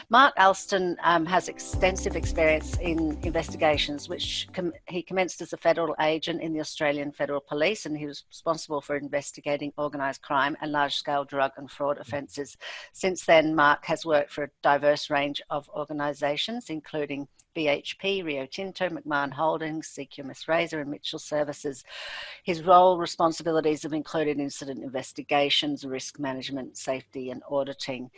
Mark Alston has extensive experience in investigations, which he commenced as a federal agent in the Australian Federal Police, and he was responsible for investigating organised crime and large-scale drug and fraud offences. Since then, Mark has worked for a diverse range of organisations, including BHP, Rio Tinto, McMahon Holdings, CQMS Razor and Mitchell Services. His role responsibilities have included incident investigations, risk management, safety and auditing.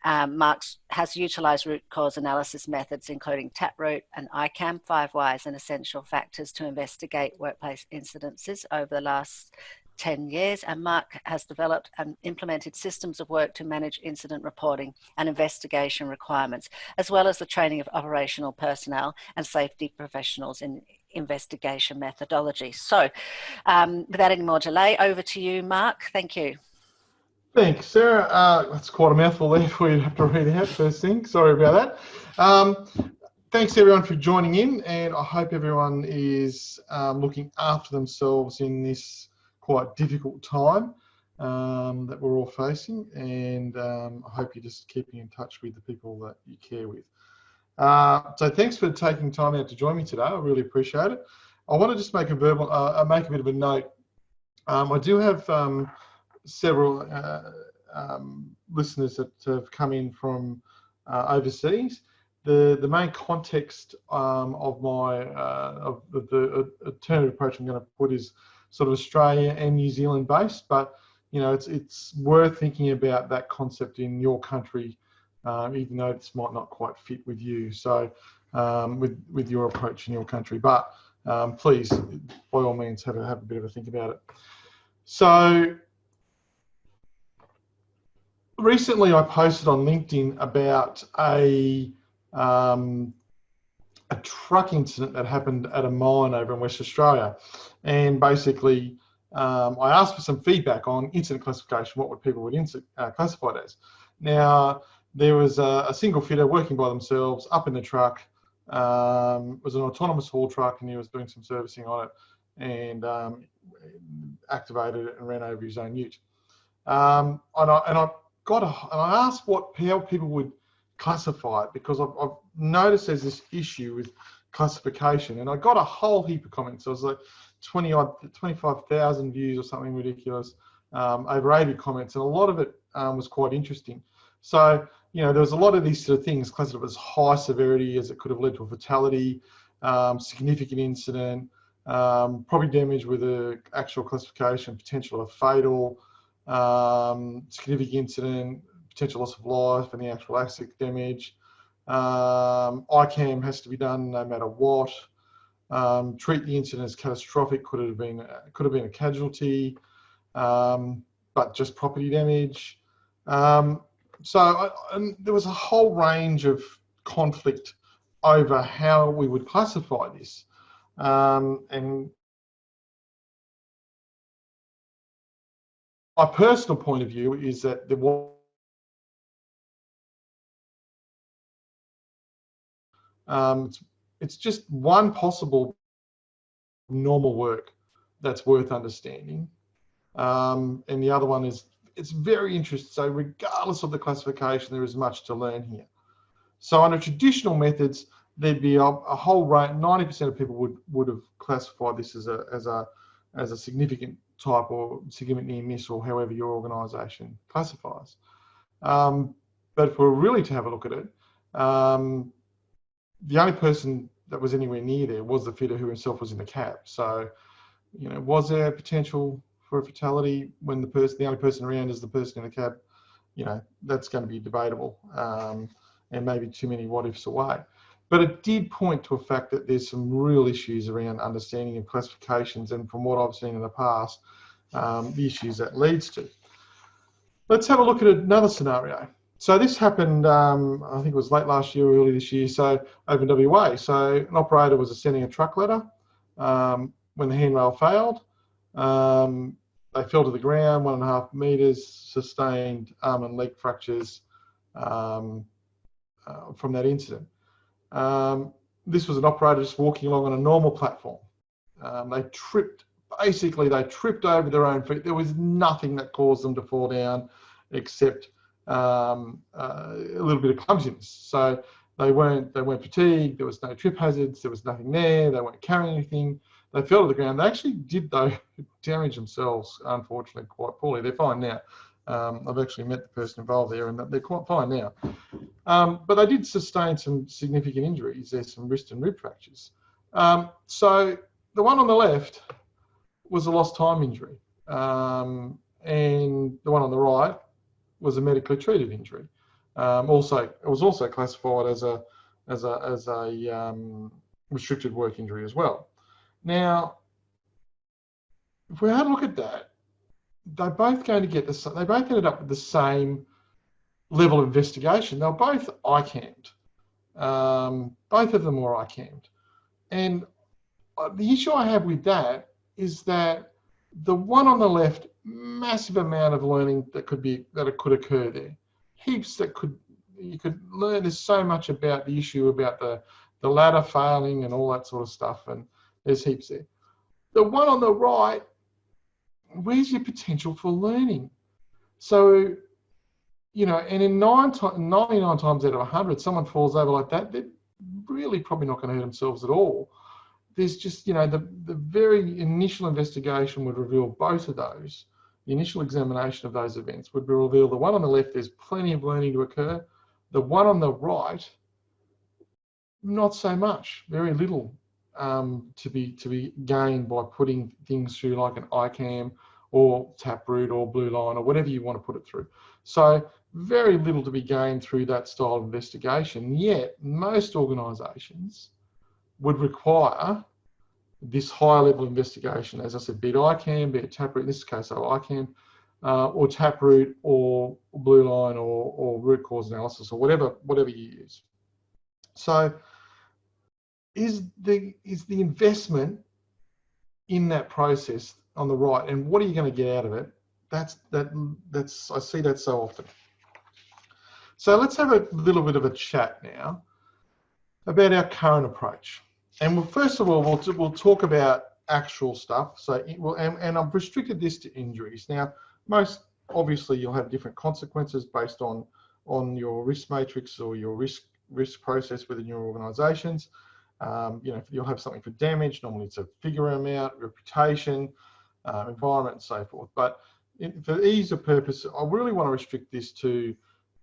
Mark has utilised root cause analysis methods, including Taproot and ICAM, 5 Whys and Essential Factors, to investigate workplace incidences over the last 10 years. And Mark has developed and implemented systems of work to manage incident reporting and investigation requirements, as well as the training of operational personnel and safety professionals in investigation methodology. So without any more delay, over to you, Mark. Thank you. Thanks, Sarah. That's quite a mouthful there for you to have to read out first thing. Sorry about that. Thanks everyone for joining in, and I hope everyone is looking after themselves in this quite difficult time that we're all facing, and I hope you're just keeping in touch with the people that you care with. So thanks for taking time out to join me today. I really appreciate it. I want to just make a bit of a note. I do have several listeners that have come in from overseas. The main context of my of the alternative approach I'm going to put is sort of Australia and New Zealand based, but you know it's worth thinking about that concept in your country, even though this might not quite fit with you. So with your approach in your country, but please by all means have a bit of a think about it. So recently I posted on LinkedIn about a truck incident that happened at a mine over in West Australia, and basically I asked for some feedback on incident classification. What would people classify it as? Now there was a single fitter working by themselves up in the truck. It was an autonomous haul truck, and he was doing some servicing on it, and activated it and ran over his own ute. And I asked how people would classify it, because I've noticed there's this issue with classification, and I got a whole heap of comments. It was like 25,000 views or something ridiculous, over 80 comments, and a lot of it was quite interesting. So you know, there was a lot of these sort of things classified as high severity, as it could have led to a fatality, significant incident, property damage with an actual classification, potential of fatal, significant incident, potential loss of life, and the actual asset damage. ICAM has to be done no matter what. Treat the incident as catastrophic. Could have been a casualty, but just property damage. And there was a whole range of conflict over how we would classify this, and my personal point of view is that there was it's just one possible normal work that's worth understanding, and the other one is it's very interesting. So regardless of the classification, there is much to learn here. So under traditional methods, there'd be a whole range. 90% of people would have classified this as a significant type or significant near miss, or however your organisation classifies. But if we're really to have a look at it, the only person that was anywhere near there was the fitter, who himself was in the cab. So, you know, was there potential for a fatality when the only person around is the person in the cab? You know, that's going to be debatable, and maybe too many what ifs away. But it did point to a fact that there's some real issues around understanding of classifications, and from what I've seen in the past, the issues that leads to. Let's have a look at another scenario. So this happened, I think it was late last year or early this year, so over in WA. So an operator was ascending a truck ladder when the handrail failed. They fell to the ground, 1.5 meters, sustained arm and leg fractures from that incident. This was an operator just walking along on a normal platform. They tripped over their own feet. There was nothing that caused them to fall down except a little bit of clumsiness. So they weren't fatigued. There was no trip hazards. There was nothing there. They weren't carrying anything. They fell to the ground. They actually did, though, damage themselves, unfortunately, quite poorly. They're fine now. I've actually met the person involved there, and they're quite fine now. But they did sustain some significant injuries. There's some wrist and rib fractures. So the one on the left was a lost time injury, and the one on the right was a medically treated injury. It was also classified as a restricted work injury as well. Now, if we had a look at that, they're both going to get they both ended up with the same level of investigation. They were both ICAM'd. Both of them were ICAM'd. And the issue I have with that is that the one on the left, massive amount of learning that could occur there. Heaps that you could learn. There's so much about the issue about the ladder failing and all that sort of stuff, and there's heaps there. The one on the right, where's your potential for learning? So, and in 99 times out of 100, someone falls over like that, they're really probably not going to hurt themselves at all. There's just, the very initial investigation would reveal both of those. The initial examination of those events would reveal the one on the left, there's plenty of learning to occur. The one on the right, not so much, very little to be gained by putting things through like an ICAM or Taproot or Blue Line or whatever you want to put it through. So very little to be gained through that style of investigation, yet most organisations would require this higher level investigation, as I said, be it ICAM, be it Taproot, in this case, so ICAM, or Taproot or Blue Line or root cause analysis or whatever you use. So is the investment in that process on the right, and what are you going to get out of it? That's I see that so often. So let's have a little bit of a chat now about our current approach. And first of all, we'll talk about actual stuff. So and I've restricted this to injuries. Now, most obviously you'll have different consequences based on your risk matrix or your risk process within your organisations. You'll have something for damage. Normally it's a figure amount, reputation, environment, and so forth. But for ease of purpose, I really want to restrict this to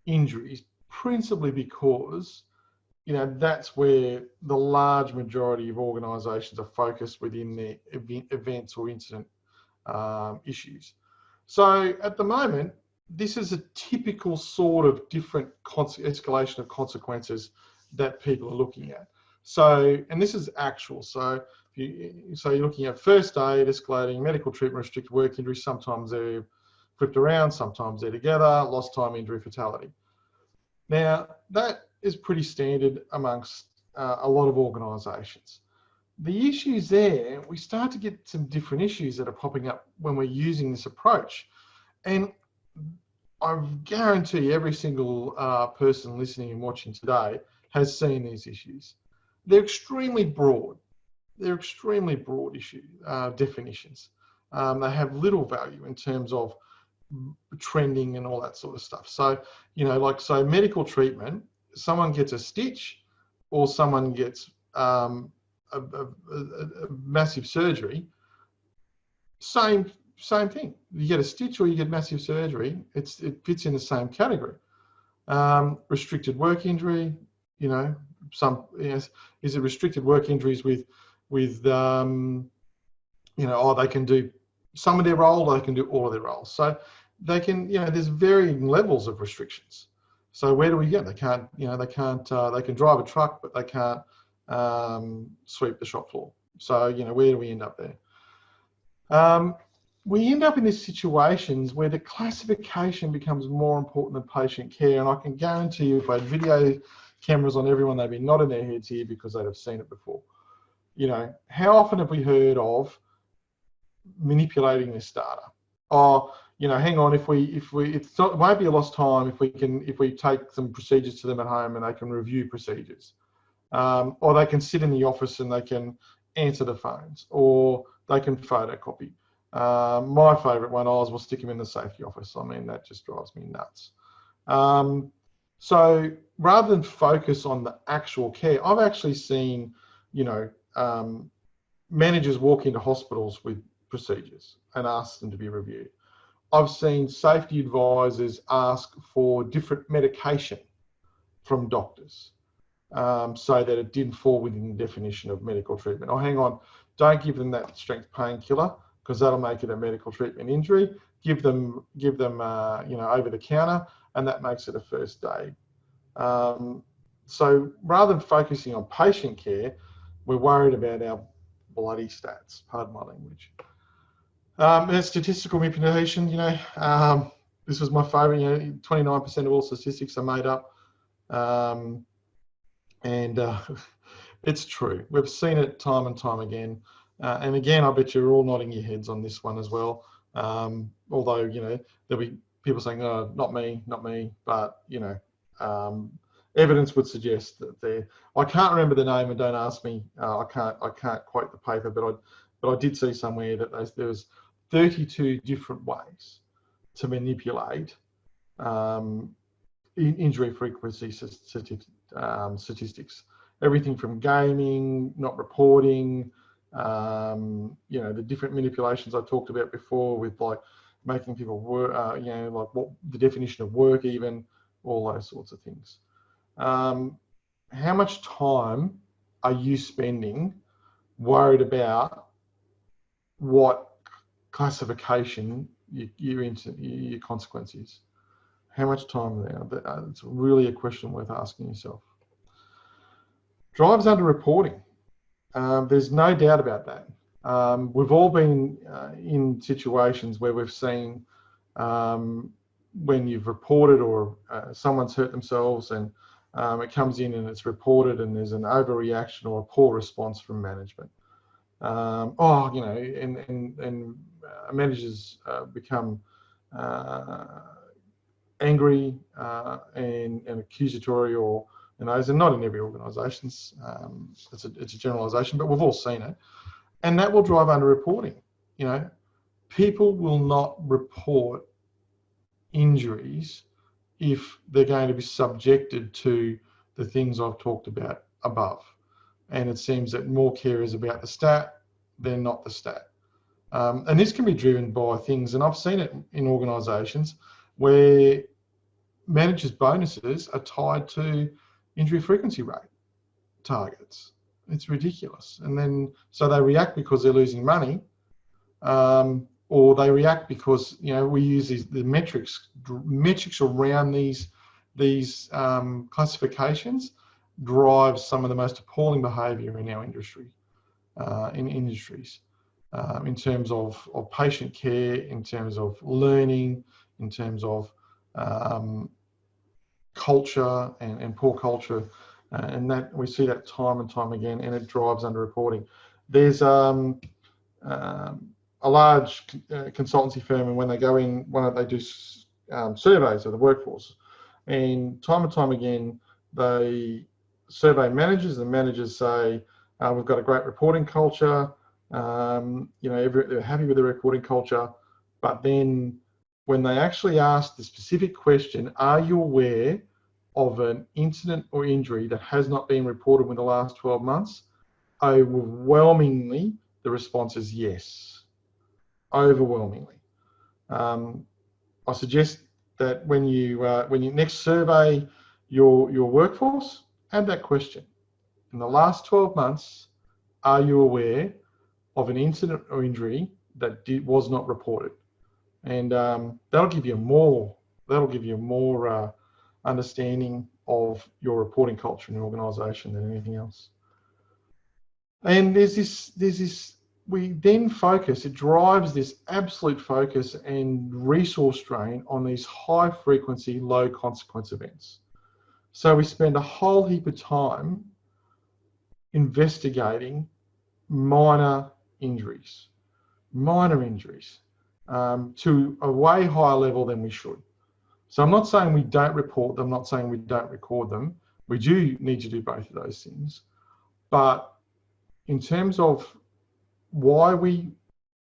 injuries, principally because that's where the large majority of organisations are focused within their events or incident issues. So at the moment, this is a typical sort of different escalation of consequences that people are looking at. So, and this is actual. So you're looking at first aid, escalating, medical treatment, restricted work injury. Sometimes they're flipped around, sometimes they're together, lost time injury, fatality. Now, that is pretty standard amongst a lot of organisations. The issues there, we start to get some different issues that are popping up when we're using this approach. And I guarantee every single person listening and watching today has seen these issues. They're extremely broad. They're extremely broad definitions. They have little value in terms of trending and all that sort of stuff. So, so medical treatment, someone gets a stitch or someone gets a massive surgery, same thing. You get a stitch or you get massive surgery, it fits in the same category. Restricted work injury, is it restricted work injuries with they can do some of their role, they can do all of their roles. So they can, there's varying levels of restrictions. So where do we get? They can drive a truck, but they can't sweep the shop floor. So, where do we end up there? We end up in these situations where the classification becomes more important than patient care. And I can guarantee you, if I had video cameras on everyone, they'd be nodding their heads here because they'd have seen it before. How often have we heard of manipulating this data? Oh, hang on, it won't be a lost time if we take some procedures to them at home and they can review procedures, or they can sit in the office and they can answer the phones, or they can photocopy. My favourite one, we'll stick them in the safety office. I mean, that just drives me nuts. So rather than focus on the actual care, I've actually seen, managers walk into hospitals with procedures and ask them to be reviewed. I've seen safety advisors ask for different medication from doctors, so that it didn't fall within the definition of medical treatment. Oh, hang on, don't give them that strength painkiller because that'll make it a medical treatment injury. Give them over the counter, and that makes it a first aid. So rather than focusing on patient care, we're worried about our bloody stats, pardon my language. And statistical manipulation, this was my favorite, 29% of all statistics are made up. It's true. We've seen it time and time again. And again, I bet you're all nodding your heads on this one as well. Although, there'll be people saying, "Oh, not me." But, evidence would suggest that I can't remember the name, and don't ask me. I can't quote the paper, but I did see somewhere that there was 32 different ways to manipulate injury frequency statistics. Everything from gaming, not reporting, the different manipulations I talked about before with like making people work, like what the definition of work, even all those sorts of things. How much time are you spending worried about what classification your consequence is? How much time there? It's really a question worth asking yourself. Drives underreporting. There's no doubt about that. We've all been in situations where we've seen when you've reported or someone's hurt themselves and it comes in and it's reported and there's an overreaction or a poor response from management. Managers become angry and accusatory, or and not in every organisation. It's a generalisation, but we've all seen it, and that will drive underreporting. People will not report injuries if they're going to be subjected to the things I've talked about above. And it seems that more care is about the stat than not the stat. And this can be driven by things, and I've seen it in organisations where managers' bonuses are tied to injury frequency rate targets. It's ridiculous. And then, so they react because they're losing money, or they react because, we use the metrics around these classifications drives some of the most appalling behaviour in our industry, in industries, in terms of patient care, in terms of learning, in terms of culture and poor culture, and that we see that time and time again, and it drives underreporting. There's a large consultancy firm, and when they go in, they do surveys of the workforce, and time again they survey managers, and managers say, we've got a great reporting culture, they're happy with the reporting culture, but then when they actually ask the specific question, are you aware of an incident or injury that has not been reported within the last 12 months? Overwhelmingly, the response is yes. Overwhelmingly. I suggest that when you next survey your workforce, add that question. In the last 12 months, are you aware of an incident or injury that was not reported? And that'll give you more understanding of your reporting culture in your organisation than anything else. And there's this. We then focus. It drives this absolute focus and resource drain on these high frequency, low consequence events. So we spend a whole heap of time investigating minor injuries to a way higher level than we should. So I'm not saying we don't report them, I'm not saying we don't record them. We do need to do both of those things. But in terms of why we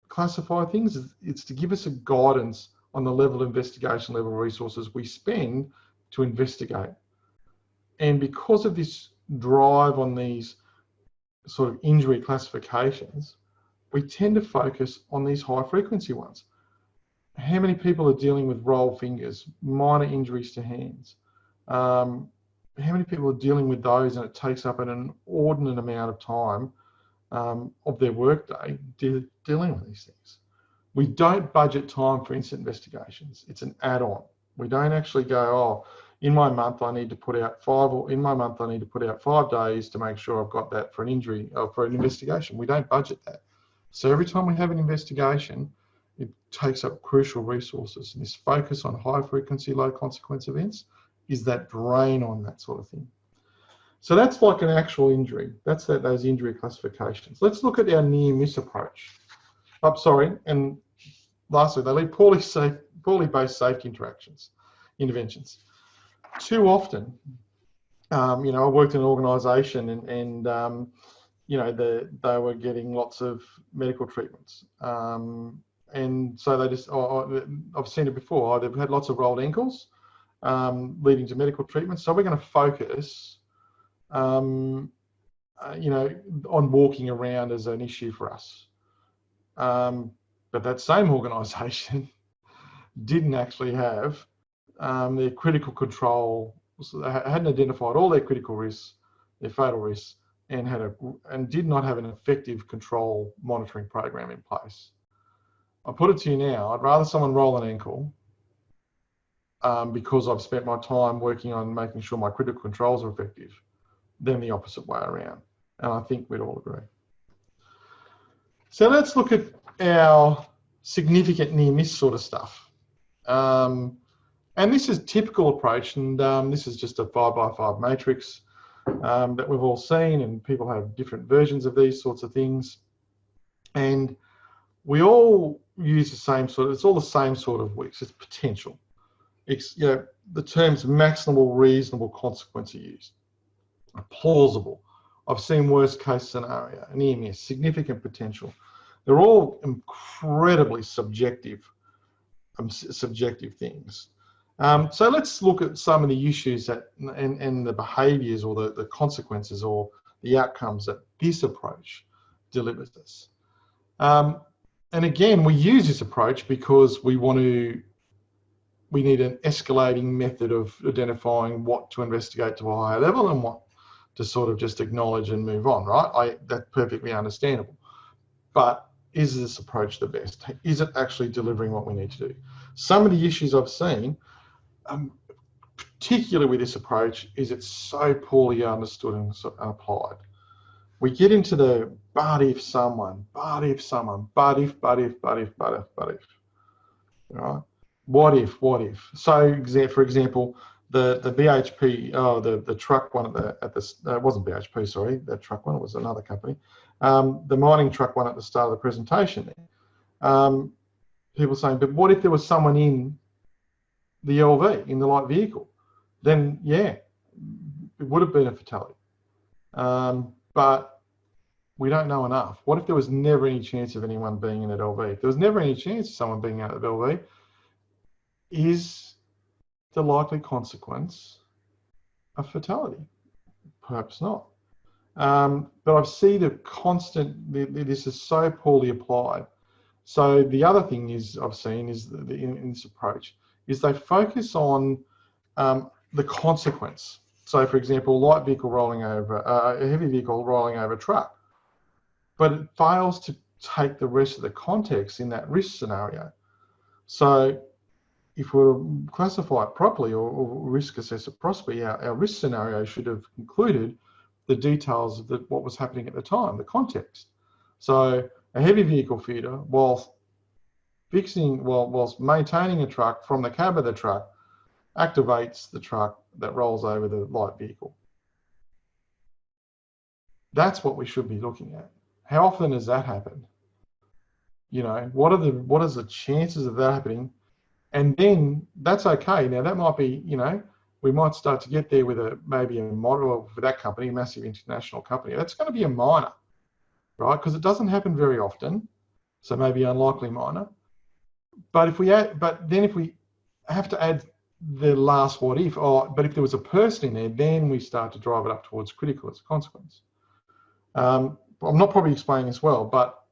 classify things, it's to give us a guidance on the level of investigation, level of resources we spend to investigate. And because of this drive on these sort of injury classifications, we tend to focus on these high frequency ones. How many people are dealing with rolled fingers, minor injuries to hands? How many people are dealing with those, and it takes up an inordinate amount of time of their workday dealing with these things. We don't budget time for incident investigations. It's an add-on. We don't actually go, oh, in my month I need to put out 5 days to make sure I've got that for an injury or for an investigation. We don't budget that. So every time we have an investigation, it takes up crucial resources. And this focus on high frequency, low consequence events is that drain on that sort of thing. So that's like an actual injury. That's those injury classifications. Let's look at our near-miss approach. And lastly, they lead poorly based safety interventions. Too often, I worked in an organisation and they were getting lots of medical treatments. And so they just, I've seen it before, they've had lots of rolled ankles leading to medical treatment. So we're going to focus on walking around as an issue for us. But that same organisation didn't actually have their critical control, hadn't identified all their critical risks, their fatal risks, and did not have an effective control monitoring program in place. I'll put it to you now, I'd rather someone roll an ankle because I've spent my time working on making sure my critical controls are effective than the opposite way around. And I think we'd all agree. So let's look at our significant near-miss sort of stuff. And this is typical approach, and this is just a 5x5 matrix that we've all seen, and people have different versions of these sorts of things. And we all use the same it's all the same sort of weeks. It's potential. It's, the terms maximal reasonable consequence are used. Plausible. I've seen worst case scenario, near-miss, significant potential. They're all incredibly subjective things. So let's look at some of the issues and the behaviours or the consequences or the outcomes that this approach delivers us. And again, we use this approach because we need an escalating method of identifying what to investigate to a higher level and what to sort of just acknowledge and move on, right? That's perfectly understandable. But is this approach the best? Is it actually delivering what we need to do? Some of the issues I've seen, particularly with this approach, is it's so poorly understood and applied. We get into the but if, right? What if? So, for example, the BHP, the truck one it wasn't BHP, sorry, that truck one, it was another company. The mining truck one at the start of the presentation there. People saying, but what if there was someone in the LV, in the light vehicle? Then, yeah, it would have been a fatality. But we don't know enough. What if there was never any chance of anyone being in that LV? If there was never any chance of someone being out of the LV, is the likely consequence a fatality? Perhaps not. But I see this is so poorly applied. So the other thing I've seen is in this approach is they focus on the consequence. So, for example, a heavy vehicle rolling over a truck, but it fails to take the rest of the context in that risk scenario. So, if we classify it properly or risk assess it properly, our risk scenario should have included the details of what was happening at the time, the context. So, a heavy vehicle feeder, whilst maintaining a truck from the cab of the truck, activates the truck that rolls over the light vehicle. That's what we should be looking at. How often has that happened? What is the chances of that happening? And then that's okay. Now that might be, we might start to get there with maybe a model for that company, a massive international company. That's going to be a minor, right? Because it doesn't happen very often, so maybe unlikely minor. But if we have to add the last what if. Oh, but if there was a person in there, then we start to drive it up towards critical as a consequence. I'm not probably explaining this well, but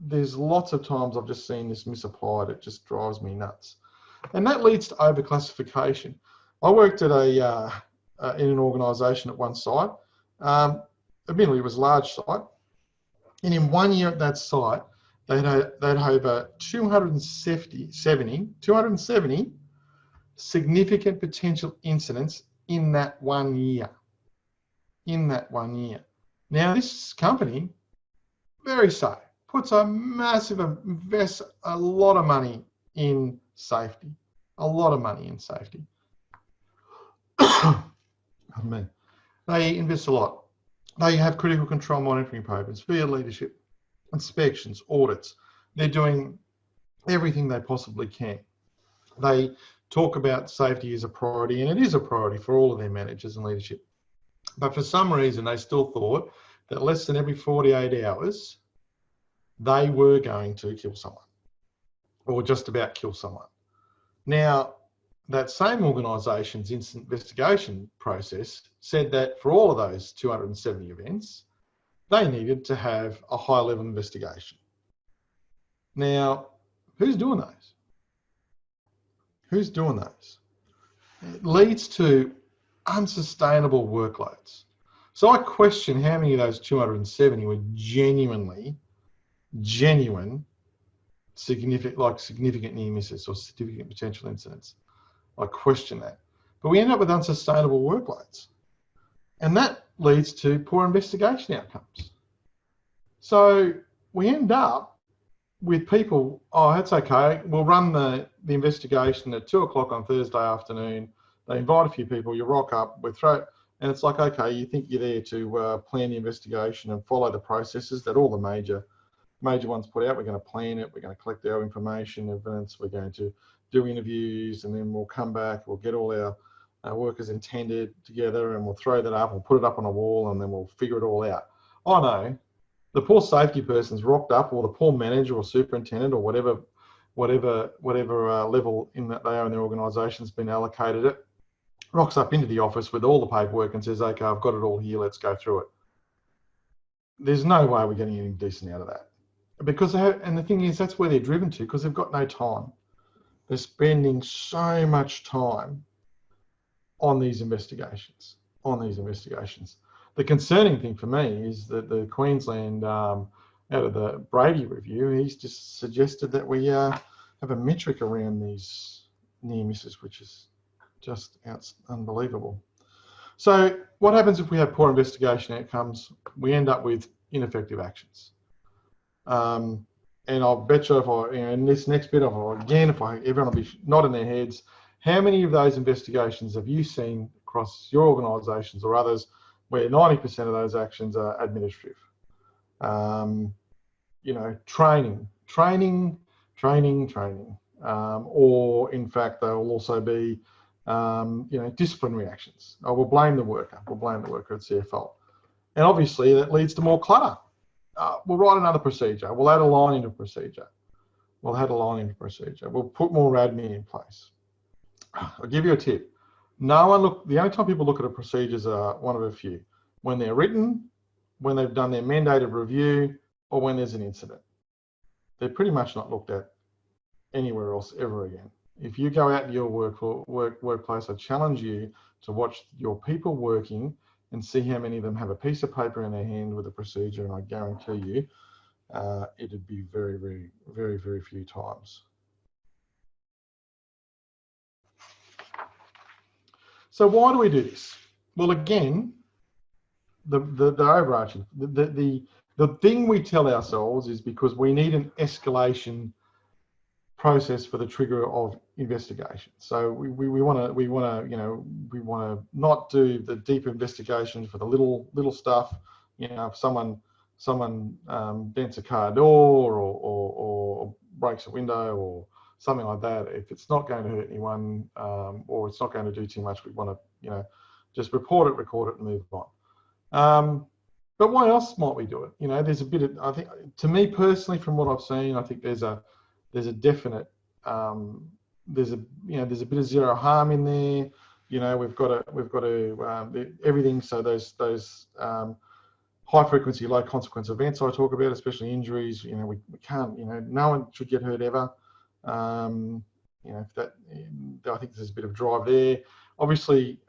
there's lots of times I've just seen this misapplied. It just drives me nuts. And that leads to overclassification. I worked at in an organisation at one site. Admittedly, it was a large site. And in 1 year at that site, they'd had over 270 significant potential incidents in that 1 year. In that 1 year. Now, this company, very safe, puts a massive, invests a lot of money in safety. A lot of money in safety. Pardon me. They invest a lot. They have critical control monitoring programs, field leadership, inspections, audits. They're doing everything they possibly can. They talk about safety as a priority, and it is a priority for all of their managers and leadership. But for some reason, they still thought that less than every 48 hours, they were going to kill someone, or just about kill someone. Now, that same organisation's instant investigation process said that for all of those 270 events, they needed to have a high-level investigation. Now, who's doing those? Who's doing those? It leads to unsustainable workloads. So I question how many of those 270 were genuine, significant near misses or significant potential incidents. I question that. But we end up with unsustainable workloads. And that leads to poor investigation outcomes. So we end up with people, oh, that's okay, we'll run the investigation at 2 o'clock on Thursday afternoon. They invite a few people, you rock up, we throw, and it's like, okay, you think you're there to plan the investigation and follow the processes that all the major ones put out. We're going to plan it, we're going to collect our information, evidence, we're going to do interviews, and then we'll come back, we'll get all our workers intended together, and we'll throw that up, we'll put it up on a wall, and then we'll figure it all out. Oh no, the poor safety person's rocked up, or the poor manager or superintendent or whatever level in that they are in their organisation's been allocated it, rocks up into the office with all the paperwork and says, okay, I've got it all here, let's go through it. There's no way we're getting anything decent out of that. Because they have, and the thing is, that's where they're driven to, because they've got no time. They're spending so much time on these investigations, The concerning thing for me is that the Queensland, out of the Brady review, he's just suggested that we have a metric around these near misses, which is just unbelievable. So what happens if we have poor investigation outcomes? We end up with ineffective actions. And I'll bet you in this next bit, everyone will be nodding their heads. How many of those investigations have you seen across your organisations or others where 90% of those actions are administrative? Training, or in fact, they will also be, disciplinary actions. Oh, we'll blame the worker. It's their fault. And obviously that leads to more clutter. We'll write another procedure. We'll add a line into a procedure. We'll put more admin in place. I'll give you a tip. The only time people look at a procedures are one of a few. When they're written, when they've done their mandated review, or when there's an incident. They're pretty much not looked at anywhere else ever again. If you go out to your workplace, I challenge you to watch your people working and see how many of them have a piece of paper in their hand with a procedure, and I guarantee you it'd be very, very, very, very few times. So why do we do this? Well, again, the overarching, the thing we tell ourselves is because we need an escalation process for the trigger of investigation. So we want to not do the deep investigation for the little stuff. If someone dents a car door or breaks a window or something like that, if it's not going to hurt anyone or it's not going to do too much, we want to just report it, record it, and move on. But why else might we do it? There's a bit of, I think, to me personally, from what I've seen, I think there's a definite there's a there's a bit of zero harm in there. We've got to everything. So those high frequency, low consequence events I talk about, especially injuries. We can't. No one should get hurt ever. If that, I think there's a bit of drive there. Obviously,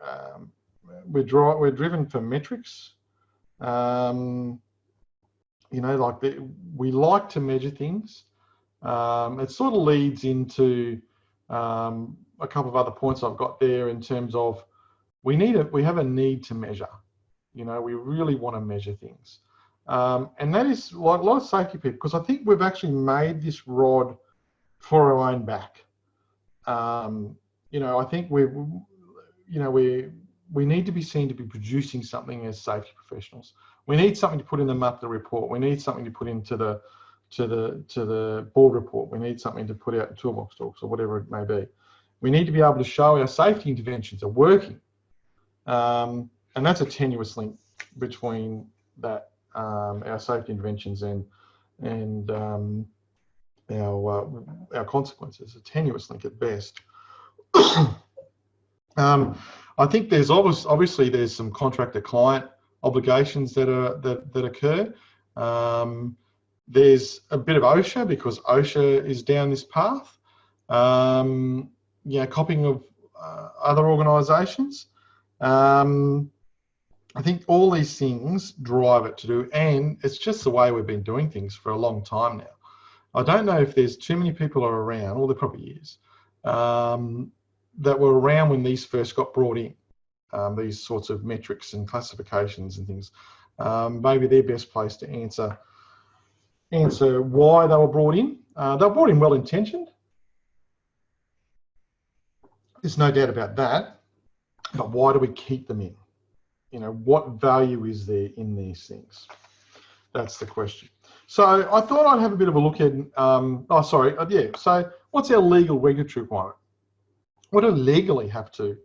we're driven for metrics. We like to measure things. It sort of leads into a couple of other points I've got there in terms of we have a need to measure. We really want to measure things, and that is like a lot of safety people, because I think we've actually made this rod for our own back. I think we need to be seen to be producing something as safety professionals. We need something to put in the monthly report. We need something to put into the board report. We need something to put out in toolbox talks or whatever it may be. We need to be able to show our safety interventions are working, and that's a tenuous link between that our safety interventions and our consequences. A tenuous link at best. I think there's obviously there's some contractor-client obligations that occur. There's a bit of OSHA, because OSHA is down this path. Copying of other organisations. I think all these things drive it to do, and it's just the way we've been doing things for a long time now. I don't know if there's too many people are around, or there probably is, that were around when these first got brought in, these sorts of metrics and classifications and things. Maybe they're best placed to answer why they were brought in. They were brought in well-intentioned. There's no doubt about that. But why do we keep them in? What value is there in these things? That's the question. So I thought I'd have a bit of a look at, So what's our legal regulatory requirement? What do we legally have to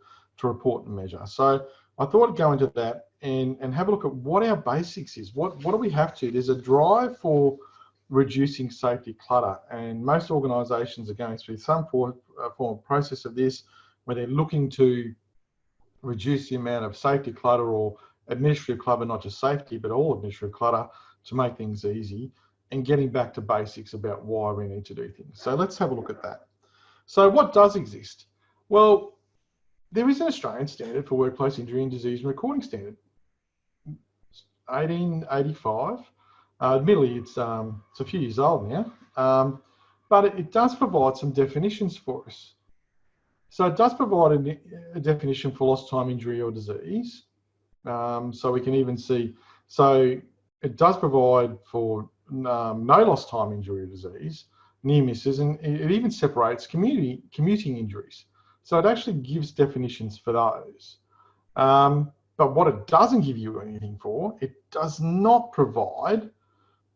report and measure? So I thought I'd go into that and have a look at what our basics is. What do we have to? There's a drive for reducing safety clutter, and most organisations are going through some form of process of this, where they're looking to reduce the amount of safety clutter or administrative clutter, not just safety, but all administrative clutter, to make things easy, and getting back to basics about why we need to do things. So let's have a look at that. So what does exist? Well, there is an Australian standard for workplace injury and disease and recording standard, 1885. Admittedly, it's a few years old now, but it does provide some definitions for us. So it does provide a definition for lost time injury or disease. So we can even see, so it does provide for no lost time injury or disease, near misses, and it even separates commuting injuries. So it actually gives definitions for those. But what it doesn't give you anything for, it does not provide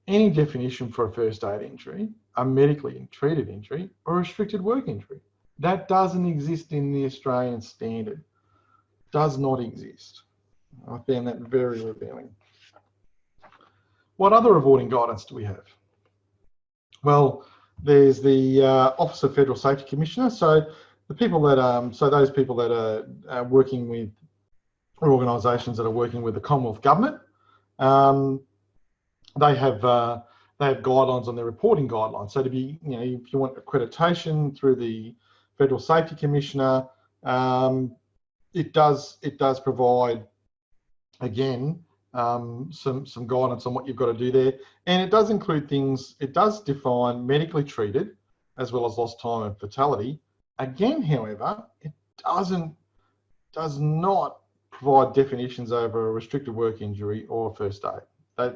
any definition for a first aid injury, a medically treated injury, or a restricted work injury. That doesn't exist in the Australian standard. Does not exist. I found that very revealing. What other reporting guidance do we have? Well, there's the Office of Federal Safety Commissioner. So the people that, those people that are working with, or organisations that are working with the Commonwealth Government, they have guidelines on their reporting guidelines. So to be, if you want accreditation through the Federal Safety Commissioner, it does provide, again, some guidance on what you've got to do there, and it does include things. It does define medically treated as well as lost time and fatality. Again, however, it does not provide definitions over a restricted work injury or a first aid.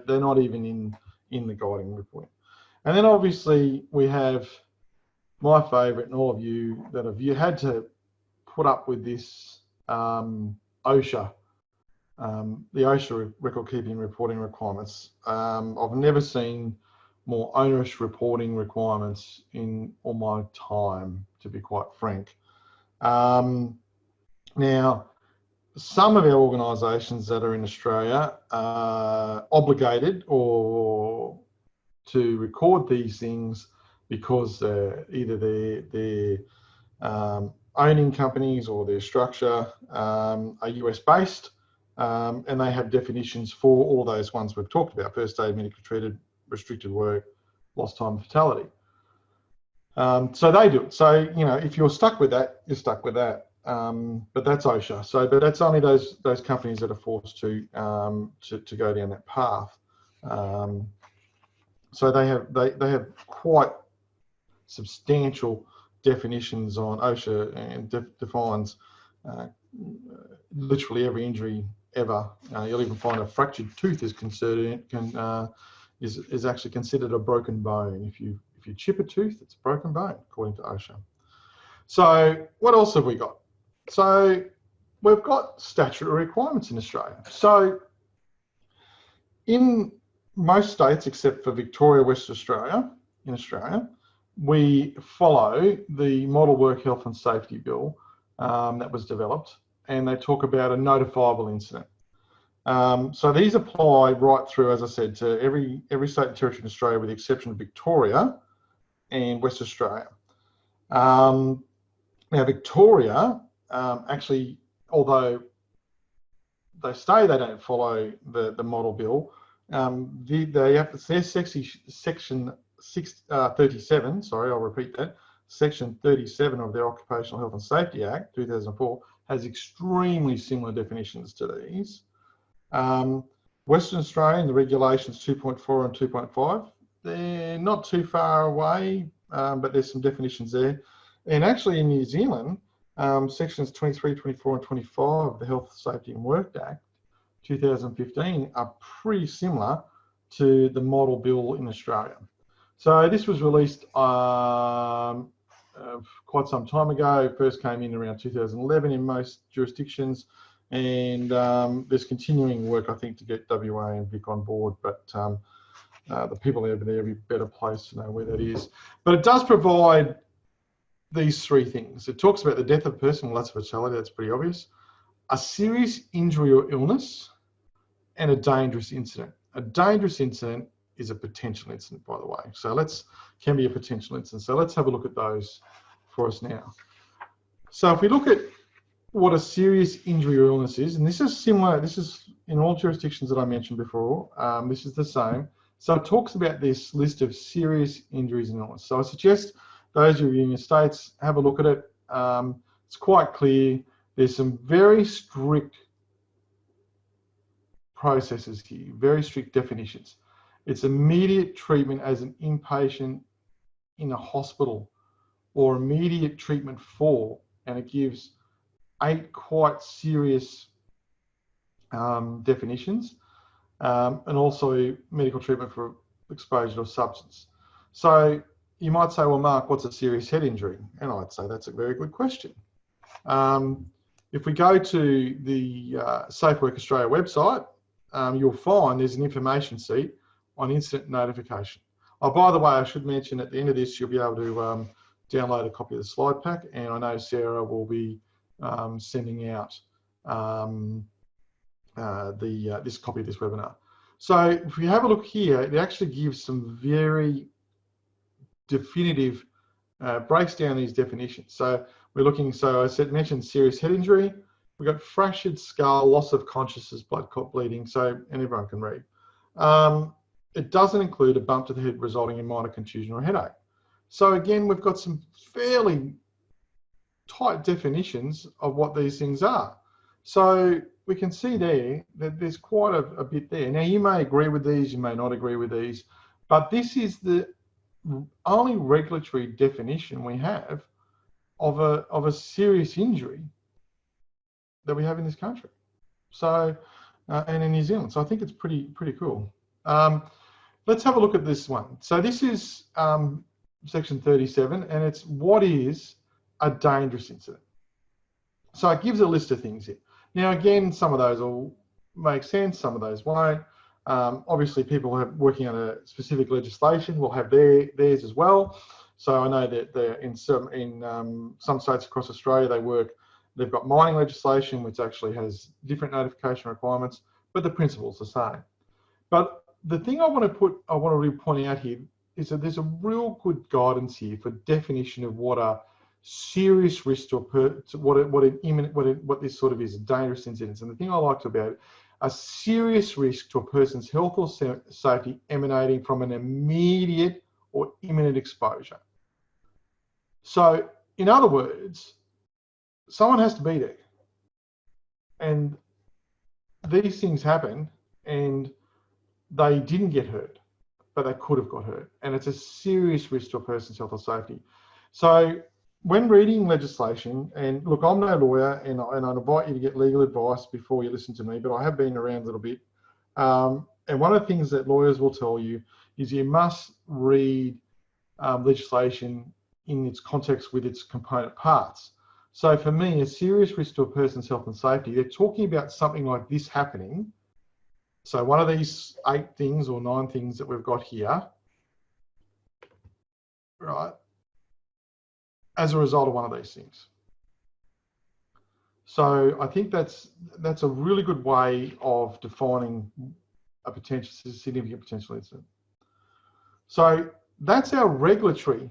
They're not even in the guiding report. And then obviously we have my favourite, and all of you that have had to put up with this OSHA. The OSHA record keeping reporting requirements. I've never seen more onerous reporting requirements in all my time, to be quite frank. Now, some of our organisations that are in Australia are obligated or to record these things because either they're owning companies or their structure are US based, and they have definitions for all those ones we've talked about: first aid, medically treated, restricted work, lost time, fatality. So they do it. So, you know, if you're stuck with that, you're stuck with that. But that's OSHA. So, but that's only those companies that are forced to go down that path. So they have quite substantial definitions on OSHA, and defines literally every injury ever. You'll even find a fractured tooth is actually considered a broken bone. If you chip a tooth, it's a broken bone, according to OSHA. So what else have we got? So we've got statutory requirements in Australia. So in most states, except for Victoria, Western Australia, in Australia, we follow the Model Work Health and Safety Bill that was developed, and they talk about a notifiable incident. So these apply right through, as I said, to every state and territory in Australia, with the exception of Victoria and West Australia. Now Victoria, actually, although they say they don't follow the model bill, they have their section 37. Sorry, I'll repeat that. Section 37 of the Occupational Health and Safety Act 2004 has extremely similar definitions to these. Western Australia and the regulations 2.4 and 2.5, they're not too far away, but there's some definitions there. And actually in New Zealand, sections 23, 24 and 25 of the Health, Safety and Work Act 2015 are pretty similar to the model bill in Australia. So this was released quite some time ago. It first came in around 2011 in most jurisdictions, and there's continuing work, I think, to get WA and Vic on board, but the people over there will be better placed to know where that is. But it does provide these three things. It talks about the death of a person, well, that's fatality, that's pretty obvious, a serious injury or illness, and a dangerous incident. A dangerous incident is a potential incident, by the way. So can be a potential incident. So let's have a look at those for us now. So if we look at what a serious injury or illness is, and this is similar, this is in all jurisdictions that I mentioned before, this is the same. So it talks about this list of serious injuries and illness. So I suggest those of you in your states, have a look at it. It's quite clear. There's some very strict processes here, very strict definitions. It's immediate treatment as an inpatient in a hospital, or immediate treatment for, and it gives 8 quite serious definitions, and also medical treatment for exposure to a substance. So you might say, well, Mark, what's a serious head injury? And I'd say that's a very good question. If we go to the Safe Work Australia website, you'll find there's an information sheet on incident notification. Oh, by the way, I should mention at the end of this, you'll be able to download a copy of the slide pack, and I know Sarah will be sending out this copy of this webinar. So if we have a look here, it actually gives some very definitive, breaks down these definitions. So we're looking, so I mentioned serious head injury, we've got fractured skull, loss of consciousness, blood clot bleeding, so, and everyone can read. It doesn't include a bump to the head resulting in minor contusion or headache. So again, we've got some fairly tight definitions of what these things are. So we can see there that there's quite a bit there. Now, you may agree with these, you may not agree with these, but this is the only regulatory definition we have of a serious injury that we have in this country. So, and in New Zealand. So I think it's pretty cool. Let's have a look at this one. So this is section 37, and it's what is a dangerous incident. So it gives a list of things here. Now, again, some of those will make sense, some of those won't. Obviously, people working on a specific legislation will have theirs as well. So I know that they're in some states across Australia, they've got mining legislation, which actually has different notification requirements, but the principle's the same. But the thing I want to really point out here is that there's a real good guidance here for definition of what a serious risk to what this sort of is, a dangerous incident. And the thing I liked about it, a serious risk to a person's health or safety emanating from an immediate or imminent exposure. So, in other words, someone has to be there. And these things happen and they didn't get hurt, but they could have got hurt. And it's a serious risk to a person's health or safety. So when reading legislation, and look, I'm no lawyer, and I'd invite you to get legal advice before you listen to me, but I have been around a little bit. And one of the things that lawyers will tell you is you must read legislation in its context with its component parts. So for me, a serious risk to a person's health and safety, they're talking about something like this happening. So one of these 8 things or 9 things that we've got here, right, as a result of one of these things. So I think that's a really good way of defining a significant potential incident. So that's our regulatory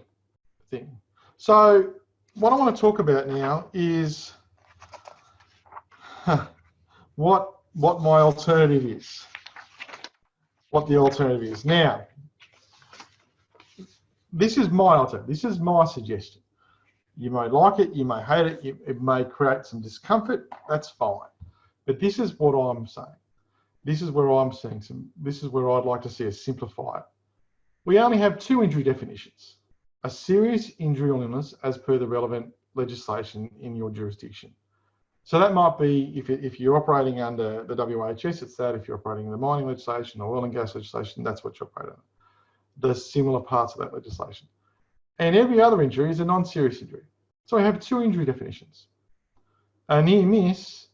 thing. So what I want to talk about now is what my alternative is, what the alternative is. Now, this is my alternative. This is my suggestion. You may like it, you may hate it, it may create some discomfort, that's fine. But this is what I'm saying. This is where I'm seeing this is where I'd like to see us simplify it. We only have 2 injury definitions: a serious injury or illness as per the relevant legislation in your jurisdiction. So that might be, if you're operating under the WHS, it's that. If you're operating in the mining legislation or oil and gas legislation, that's what you operate under. The similar parts of that legislation. And every other injury is a non-serious injury. So we have 2 injury definitions. A near miss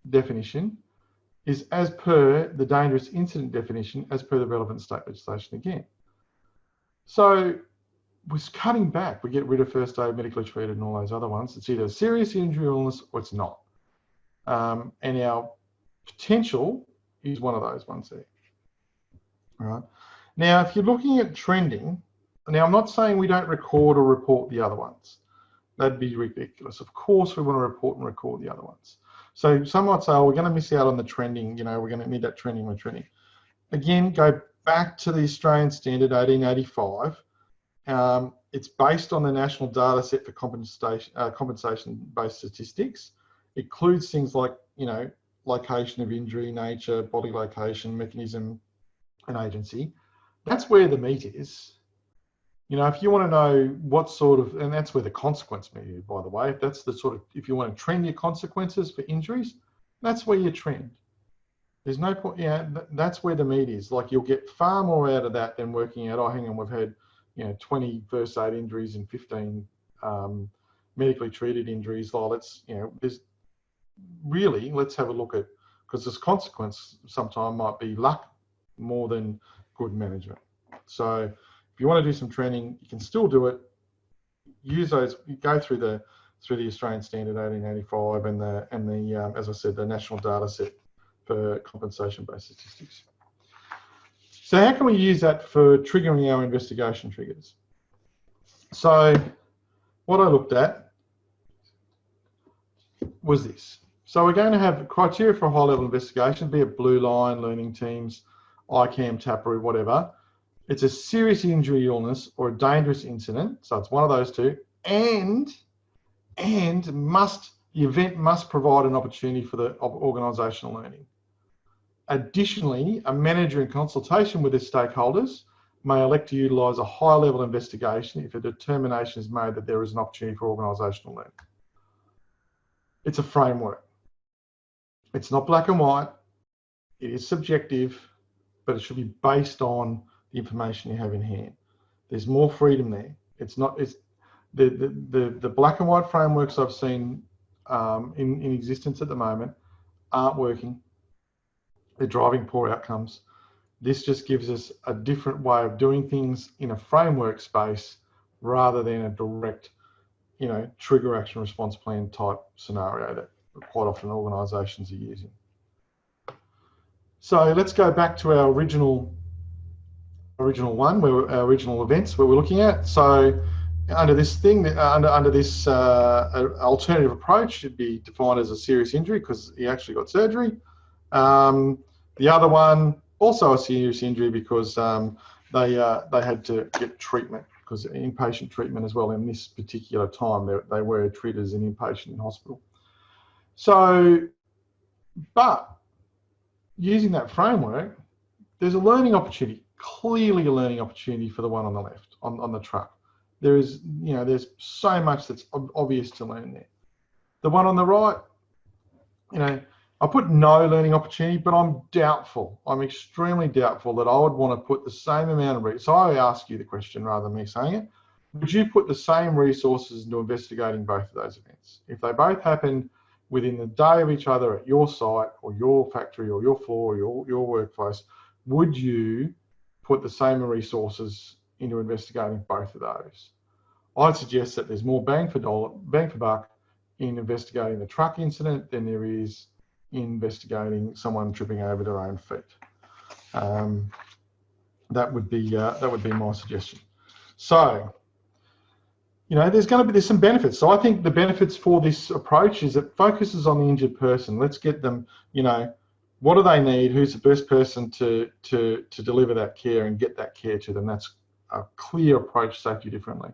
definition is as per the dangerous incident definition as per the relevant state legislation again. So we're cutting back. We get rid of first aid, medically treated, and all those other ones. It's either a serious injury or illness or it's not. And our potential is one of those ones there. All right. Now, if you're looking at trending, now I'm not saying we don't record or report the other ones. That'd be ridiculous. Of course, we want to report and record the other ones. So some might say, oh, we're going to miss out on the trending. You know, we're going to need that trending when trending. Again, go back to the Australian Standard 1885. It's based on the national data set for compensation-based statistics. It includes things like, you know, location of injury, nature, body location, mechanism, and agency. That's where the meat is. You know, if you want to know what sort of, and that's where the consequence meat is, by the way. If that's the sort of, if you want to trend your consequences for injuries, that's where you trend. There's no point, yeah, that's where the meat is. Like, you'll get far more out of that than working out, oh, hang on, we've had, you know, 20 first aid injuries and 15 medically treated injuries. Well, let's, you know, there's really, let's have a look at, because this consequence sometimes might be luck more than good management. So if you want to do some training, you can still do it. Use those. You go through the Australian Standard 1885 and the as I said, the national data set for compensation-based statistics. So how can we use that for triggering our investigation triggers? So what I looked at was this. So we're going to have criteria for a high-level investigation, be it Blue Line, Learning Teams, ICAM, Taproot, whatever. It's a serious injury, illness, or a dangerous incident. So it's one of those 2. And the event must provide an opportunity for the organisational learning. Additionally, a manager in consultation with his stakeholders may elect to utilise a high-level investigation if a determination is made that there is an opportunity for organisational learning. It's a framework. It's not black and white. It is subjective, but it should be based on the information you have in hand. There's more freedom there. It's not. It's the black and white frameworks I've seen in existence at the moment aren't working. They're driving poor outcomes. This just gives us a different way of doing things in a framework space rather than a direct, you know, trigger action response plan type scenario that quite often organisations are using. So let's go back to our original one, where our original events where we're looking at. So under this thing, under this alternative approach, should be defined as a serious injury because he actually got surgery. The other one, also a serious injury because they had to get treatment, because inpatient treatment as well. In this particular time, they were treated as an inpatient in hospital. So, but using that framework, there's a learning opportunity, clearly a learning opportunity for the one on the left, on the truck. There is, there's so much that's obvious to learn there. The one on the right, I put no learning opportunity, but I'm doubtful. I'm extremely doubtful that I would want to put the same amount of resources. So I ask you the question rather than me saying it. Would you put the same resources into investigating both of those events? If they both happened within the day of each other at your site or your factory or your floor or your workplace, would you put the same resources into investigating both of those? I'd suggest that there's more bang for buck in investigating the truck incident than there is in investigating someone tripping over their own feet. That would be my suggestion. So, there's some benefits. So I think the benefits for this approach is it focuses on the injured person. Let's get them, what do they need? Who's the best person to deliver that care and get that care to them? That's a clear approach, safety differently,